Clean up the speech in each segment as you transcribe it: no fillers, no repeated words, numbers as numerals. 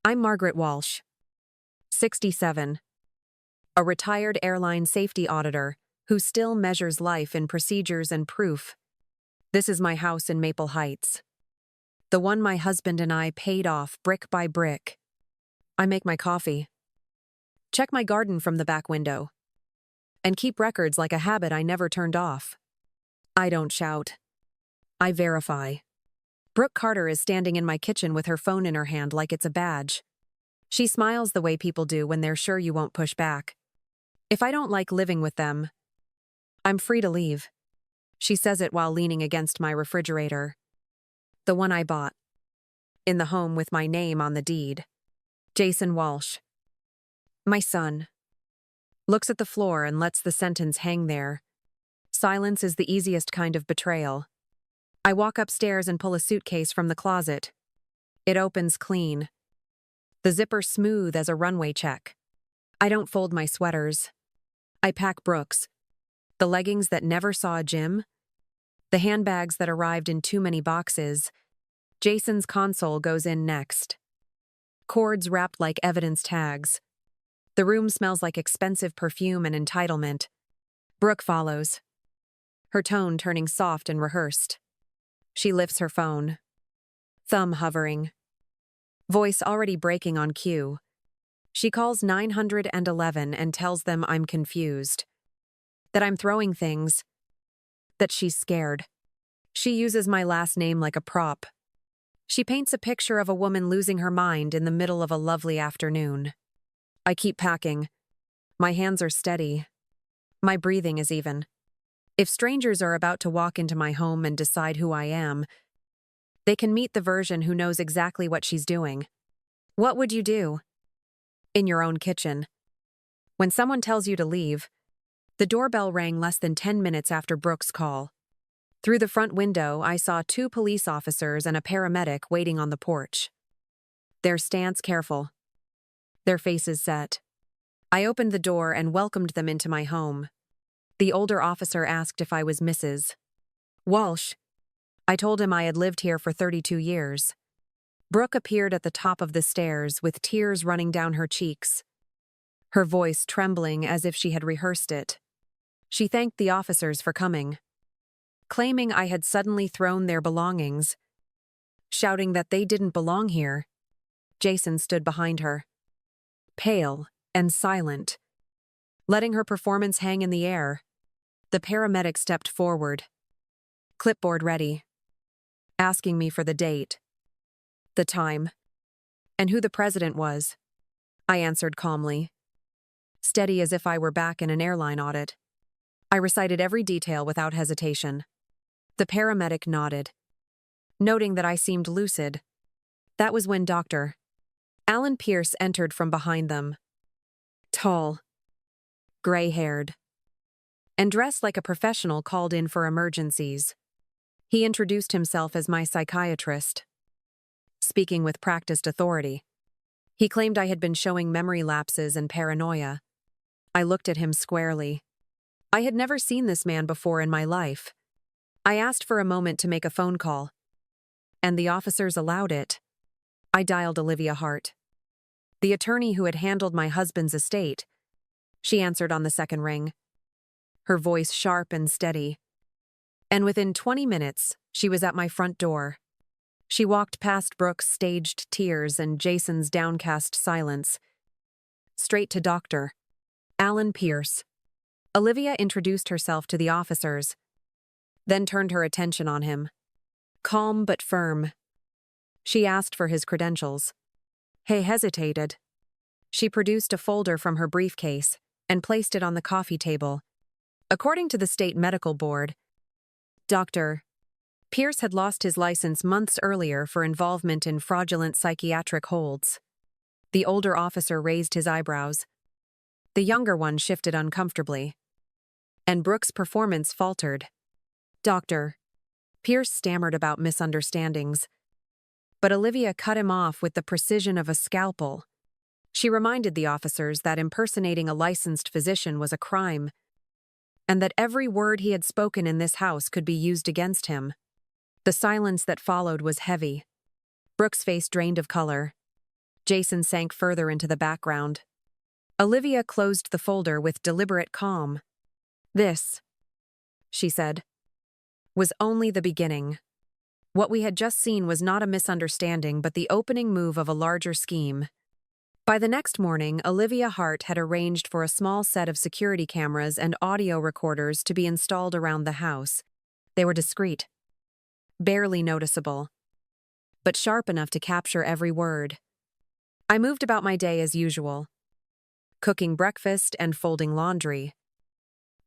I'm Margaret Walsh, 67, a retired airline safety auditor who still measures life in procedures and proof. This is my house in Maple Heights, the one my husband and I paid off brick by brick. I make my coffee, check my garden from the back window, and keep records like a habit I never turned off. I don't shout. I verify. Brooke Carter is standing in my kitchen with her phone in her hand like it's a badge. She smiles the way people do when they're sure you won't push back. If I don't like living with them, I'm free to leave. She says it while leaning against my refrigerator. The one I bought. In the home with my name on the deed. Jason Walsh. My son. Looks at the floor and lets the sentence hang there. Silence is the easiest kind of betrayal. I walk upstairs and pull a suitcase from the closet. It opens clean. The zipper smooth as a runway check. I don't fold my sweaters. I pack Brooke's. The leggings that never saw a gym. The handbags that arrived in too many boxes. Jason's console goes in next. Cords wrapped like evidence tags. The room smells like expensive perfume and entitlement. Brooke follows, her tone turning soft and rehearsed. She lifts her phone. Thumb hovering. Voice already breaking on cue. She calls 911 and tells them I'm confused. That I'm throwing things. That she's scared. She uses my last name like a prop. She paints a picture of a woman losing her mind in the middle of a lovely afternoon. I keep packing. My hands are steady. My breathing is even. If strangers are about to walk into my home and decide who I am, they can meet the version who knows exactly what she's doing. What would you do? In your own kitchen. When someone tells you to leave, the doorbell rang less than 10 minutes after Brooke's call. Through the front window, I saw 2 police officers and a paramedic waiting on the porch. Their stance careful. Their faces set. I opened the door and welcomed them into my home. The older officer asked if I was Mrs. Walsh. I told him I had lived here for 32 years. Brooke appeared at the top of the stairs with tears running down her cheeks, her voice trembling as if she had rehearsed it. She thanked the officers for coming, claiming I had suddenly thrown their belongings, shouting that they didn't belong here. Jason stood behind her, pale and silent, letting her performance hang in the air. The paramedic stepped forward, clipboard ready, asking me for the date, the time, and who the president was. I answered calmly, steady as if I were back in an airline audit. I recited every detail without hesitation. The paramedic nodded, noting that I seemed lucid. That was when Dr. Alan Pierce entered from behind them. Tall, gray-haired, and dressed like a professional called in for emergencies. He introduced himself as my psychiatrist, speaking with practiced authority. He claimed I had been showing memory lapses and paranoia. I looked at him squarely. I had never seen this man before in my life. I asked for a moment to make a phone call, and the officers allowed it. I dialed Olivia Hart, the attorney who had handled my husband's estate. She answered on the second ring, her voice sharp and steady. And within 20 minutes, she was at my front door. She walked past Brooke's staged tears and Jason's downcast silence, straight to Dr. Alan Pierce. Olivia introduced herself to the officers, then turned her attention on him. Calm but firm. She asked for his credentials. He hesitated. She produced a folder from her briefcase and placed it on the coffee table. According to the state medical board, Dr. Pierce had lost his license months earlier for involvement in fraudulent psychiatric holds. The older officer raised his eyebrows. The younger one shifted uncomfortably. And Brooke's performance faltered. Dr. Pierce stammered about misunderstandings, but Olivia cut him off with the precision of a scalpel. She reminded the officers that impersonating a licensed physician was a crime, and that every word he had spoken in this house could be used against him. The silence that followed was heavy. Brooke's face drained of color. Jason sank further into the background. Olivia closed the folder with deliberate calm. This, she said, was only the beginning. What we had just seen was not a misunderstanding but the opening move of a larger scheme. By the next morning, Olivia Hart had arranged for a small set of security cameras and audio recorders to be installed around the house. They were discreet, barely noticeable, but sharp enough to capture every word. I moved about my day as usual, cooking breakfast and folding laundry.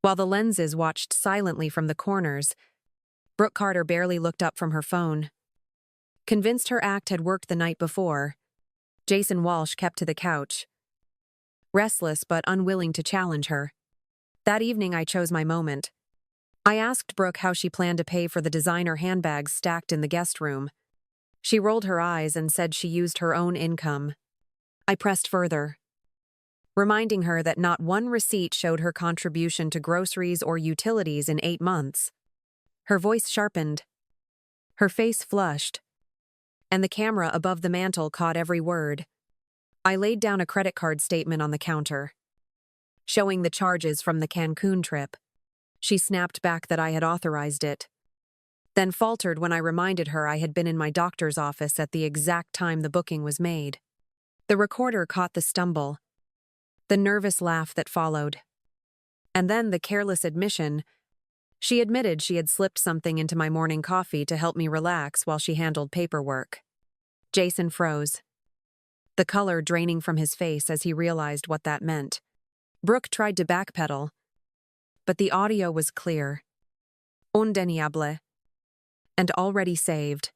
While the lenses watched silently from the corners, Brooke Carter barely looked up from her phone. Convinced her act had worked the night before, Jason Walsh kept to the couch, restless but unwilling to challenge her. That evening I chose my moment. I asked Brooke how she planned to pay for the designer handbags stacked in the guest room. She rolled her eyes and said she used her own income. I pressed further, reminding her that not one receipt showed her contribution to groceries or utilities in 8 months. Her voice sharpened, her face flushed, and the camera above the mantel caught every word. I laid down a credit card statement on the counter, showing the charges from the Cancun trip. She snapped back that I had authorized it, then faltered when I reminded her I had been in my doctor's office at the exact time the booking was made. The recorder caught the stumble, the nervous laugh that followed, and then the careless admission. She admitted she had slipped something into my morning coffee to help me relax while she handled paperwork. Jason froze, the color draining from his face as he realized what that meant. Brooke tried to backpedal, but the audio was clear, indeniable, and already saved.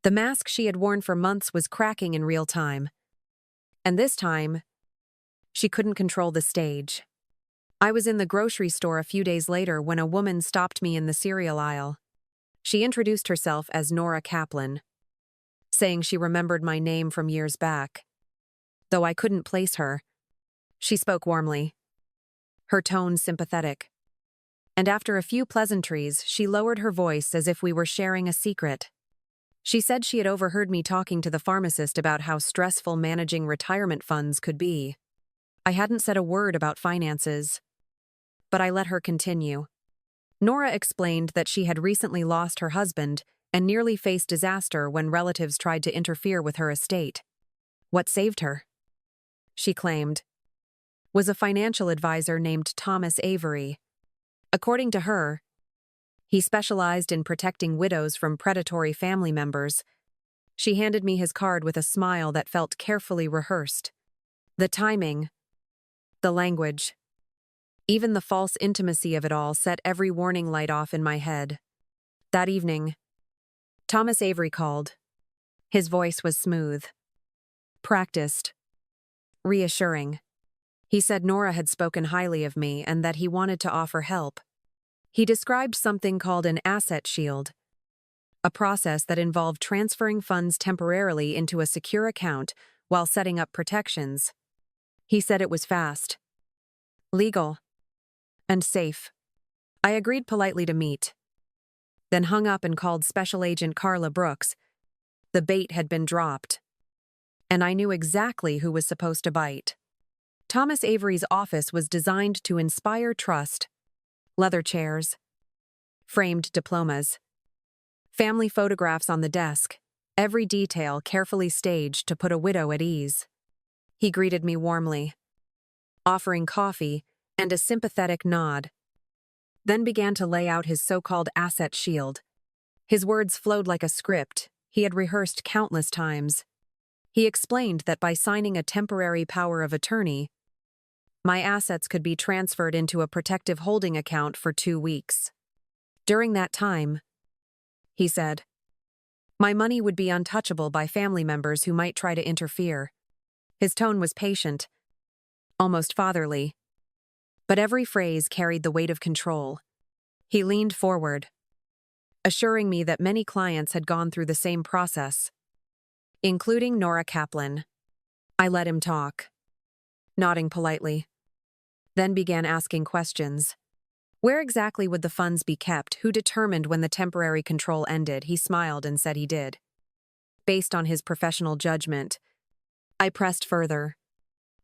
The mask she had worn for months was cracking in real time. And this time, she couldn't control the stage. I was in the grocery store a few days later when a woman stopped me in the cereal aisle. She introduced herself as Nora Kaplan, saying she remembered my name from years back. Though I couldn't place her, she spoke warmly, her tone sympathetic. And after a few pleasantries, she lowered her voice as if we were sharing a secret. She said she had overheard me talking to the pharmacist about how stressful managing retirement funds could be. I hadn't said a word about finances, but I let her continue. Nora explained that she had recently lost her husband and nearly faced disaster when relatives tried to interfere with her estate. What saved her, she claimed, was a financial advisor named Thomas Avery. According to her, he specialized in protecting widows from predatory family members. She handed me his card with a smile that felt carefully rehearsed. The timing, the language, even the false intimacy of it all set every warning light off in my head. That evening, Thomas Avery called. His voice was smooth, practiced, reassuring. He said Nora had spoken highly of me and that he wanted to offer help. He described something called an asset shield, a process that involved transferring funds temporarily into a secure account while setting up protections. He said it was fast, legal, and safe. I agreed politely to meet, then hung up and called Special Agent Carla Brooks. The bait had been dropped, and I knew exactly who was supposed to bite. Thomas Avery's office was designed to inspire trust. Leather chairs, framed diplomas, family photographs on the desk, every detail carefully staged to put a widow at ease. He greeted me warmly, offering coffee and a sympathetic nod, then began to lay out his so-called asset shield. His words flowed like a script he had rehearsed countless times. He explained that by signing a temporary power of attorney, my assets could be transferred into a protective holding account for 2 weeks. During that time, he said, my money would be untouchable by family members who might try to interfere. His tone was patient, almost fatherly, but every phrase carried the weight of control. He leaned forward, assuring me that many clients had gone through the same process, including Nora Kaplan. I let him talk, nodding politely, then began asking questions. Where exactly would the funds be kept? Who determined when the temporary control ended? He smiled and said he did, based on his professional judgment. I pressed further.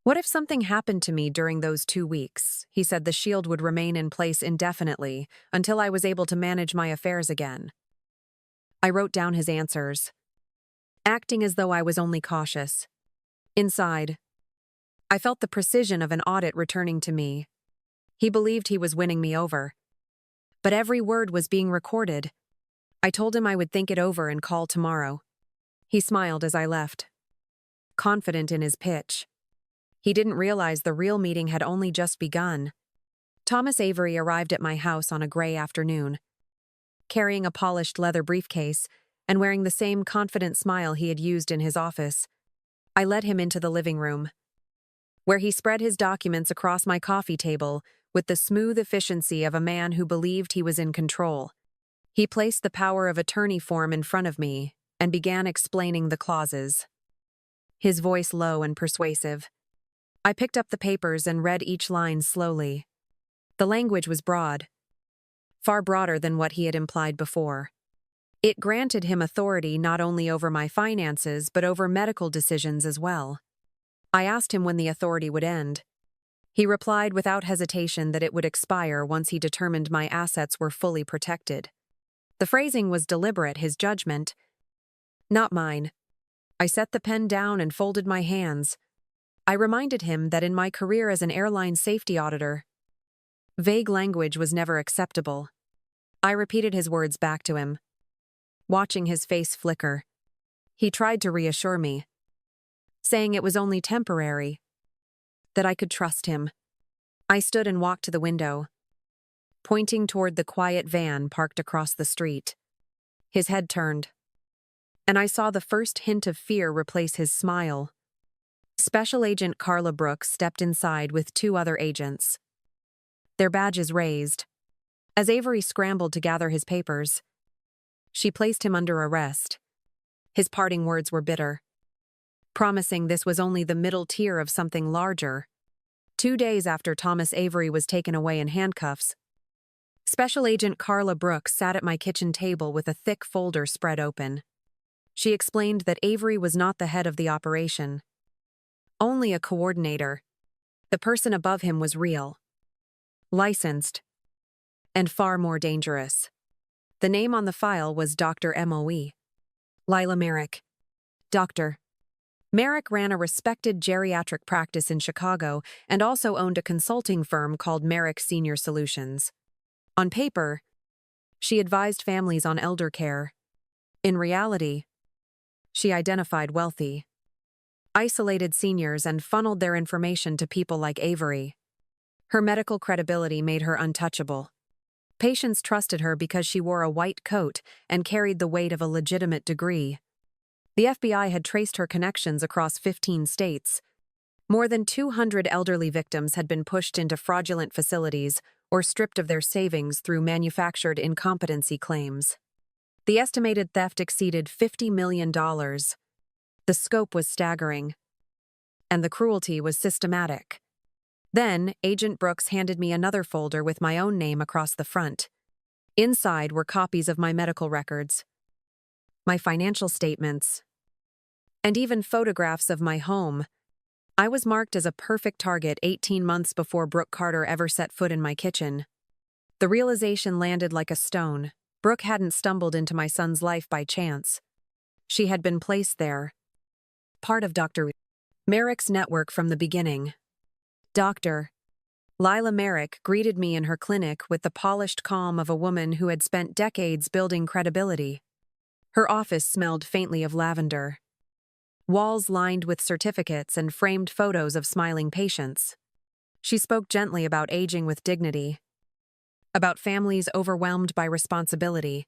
What if something happened to me during those 2 weeks? He said the shield would remain in place indefinitely until I was able to manage my affairs again. I wrote down his answers, acting as though I was only cautious. Inside, I felt the precision of an audit returning to me. He believed he was winning me over. But every word was being recorded. I told him I would think it over and call tomorrow. He smiled as I left, confident in his pitch. He didn't realize the real meeting had only just begun. Thomas Avery arrived at my house on a gray afternoon, carrying a polished leather briefcase and wearing the same confident smile he had used in his office. I led him into the living room, where he spread his documents across my coffee table with the smooth efficiency of a man who believed he was in control. He placed the power of attorney form in front of me and began explaining the clauses, his voice low and persuasive. I picked up the papers and read each line slowly. The language was broad, far broader than what he had implied before. It granted him authority not only over my finances but over medical decisions as well. I asked him when the authority would end. He replied without hesitation that it would expire once he determined my assets were fully protected. The phrasing was deliberate, his judgment, not mine. I set the pen down and folded my hands. I reminded him that in my career as an airline safety auditor, vague language was never acceptable. I repeated his words back to him, watching his face flicker. He tried to reassure me, saying it was only temporary, that I could trust him. I stood and walked to the window, pointing toward the quiet van parked across the street. His head turned, and I saw the first hint of fear replace his smile. Special Agent Carla Brooks stepped inside with 2 other agents, their badges raised. As Avery scrambled to gather his papers, she placed him under arrest. His parting words were bitter, promising this was only the middle tier of something larger. 2 days after Thomas Avery was taken away in handcuffs, Special Agent Carla Brooks sat at my kitchen table with a thick folder spread open. She explained that Avery was not the head of the operation, only a coordinator. The person above him was real, licensed, and far more dangerous. The name on the file was Dr. MOE. Lila Merrick. Dr. Merrick ran a respected geriatric practice in Chicago and also owned a consulting firm called Merrick Senior Solutions. On paper, she advised families on elder care. In reality, she identified wealthy, isolated seniors and funneled their information to people like Avery. Her medical credibility made her untouchable. Patients trusted her because she wore a white coat and carried the weight of a legitimate degree. The FBI had traced her connections across 15 states. More than 200 elderly victims had been pushed into fraudulent facilities or stripped of their savings through manufactured incompetency claims. The estimated theft exceeded $50 million. The scope was staggering, and the cruelty was systematic. Then, Agent Brooks handed me another folder with my own name across the front. Inside were copies of my medical records, my financial statements, and even photographs of my home. I was marked as a perfect target 18 months before Brooke Carter ever set foot in my kitchen. The realization landed like a stone. Brooke hadn't stumbled into my son's life by chance. She had been placed there, part of Dr. Merrick's network from the beginning. Dr. Lila Merrick greeted me in her clinic with the polished calm of a woman who had spent decades building credibility. Her office smelled faintly of lavender, walls lined with certificates and framed photos of smiling patients. She spoke gently about aging with dignity, about families overwhelmed by responsibility,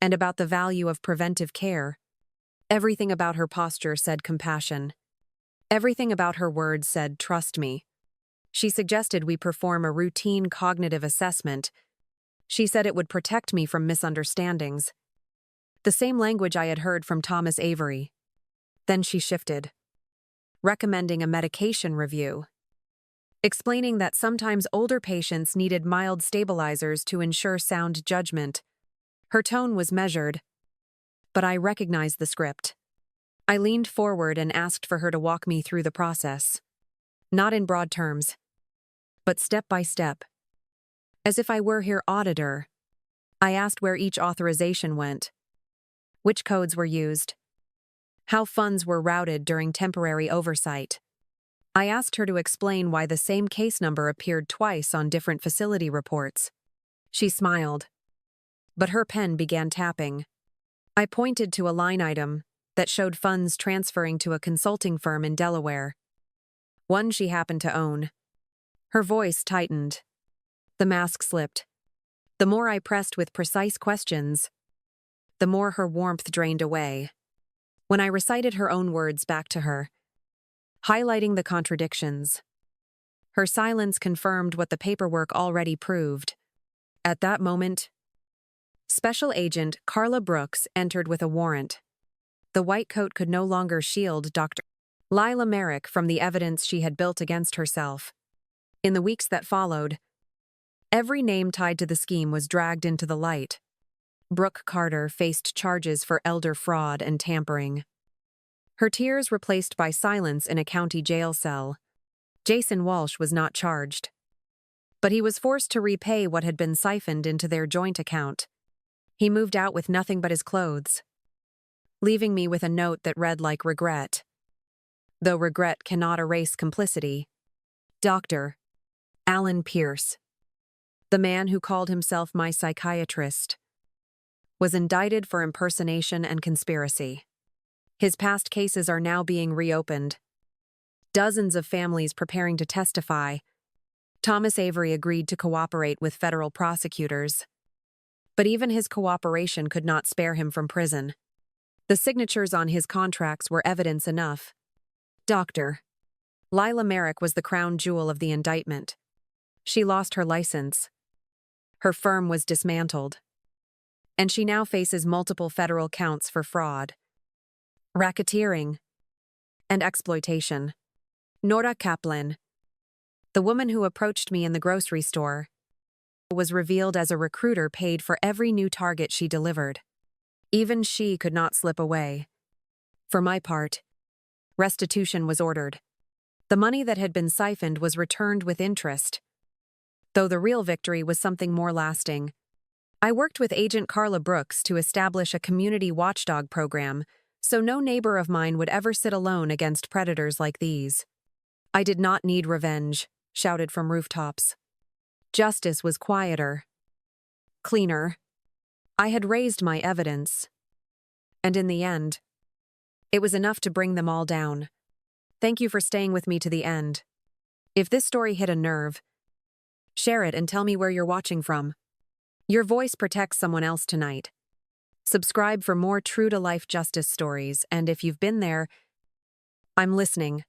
and about the value of preventive care. Everything about her posture said compassion. Everything about her words said, "Trust me." She suggested we perform a routine cognitive assessment. She said it would protect me from misunderstandings. The same language I had heard from Thomas Avery. Then she shifted, recommending a medication review, explaining that sometimes older patients needed mild stabilizers to ensure sound judgment. Her tone was measured, but I recognized the script. I leaned forward and asked for her to walk me through the process. Not in broad terms, but step by step. As if I were her auditor, I asked where each authorization went, which codes were used, how funds were routed during temporary oversight. I asked her to explain why the same case number appeared twice on different facility reports. She smiled, but her pen began tapping. I pointed to a line item that showed funds transferring to a consulting firm in Delaware, one she happened to own. Her voice tightened. The mask slipped. The more I pressed with precise questions, the more her warmth drained away. When I recited her own words back to her, highlighting the contradictions, her silence confirmed what the paperwork already proved. At that moment, Special Agent Carla Brooks entered with a warrant. The white coat could no longer shield Dr. Lila Merrick from the evidence she had built against herself. In the weeks that followed, every name tied to the scheme was dragged into the light. Brooke Carter faced charges for elder fraud and tampering. Her tears replaced by silence in a county jail cell. Jason Walsh was not charged, but he was forced to repay what had been siphoned into their joint account. He moved out with nothing but his clothes, leaving me with a note that read like regret. Though regret cannot erase complicity. Dr. Alan Pierce, the man who called himself my psychiatrist, was indicted for impersonation and conspiracy. His past cases are now being reopened. Dozens of families preparing to testify. Thomas Avery agreed to cooperate with federal prosecutors, but even his cooperation could not spare him from prison. The signatures on his contracts were evidence enough. Dr. Lila Merrick was the crown jewel of the indictment. She lost her license. Her firm was dismantled, and she now faces multiple federal counts for fraud, racketeering, and exploitation. Nora Kaplan, the woman who approached me in the grocery store, was revealed as a recruiter paid for every new target she delivered. Even she could not slip away. For my part, restitution was ordered. The money that had been siphoned was returned with interest, though the real victory was something more lasting. I worked with Agent Carla Brooks to establish a community watchdog program so no neighbor of mine would ever sit alone against predators like these. I did not need revenge, shouted from rooftops. Justice was quieter, cleaner. I had raised my evidence, and in the end, it was enough to bring them all down. Thank you for staying with me to the end. If this story hit a nerve, share it and tell me where you're watching from. Your voice protects someone else tonight. Subscribe for more true-to-life justice stories, and if you've been there, I'm listening.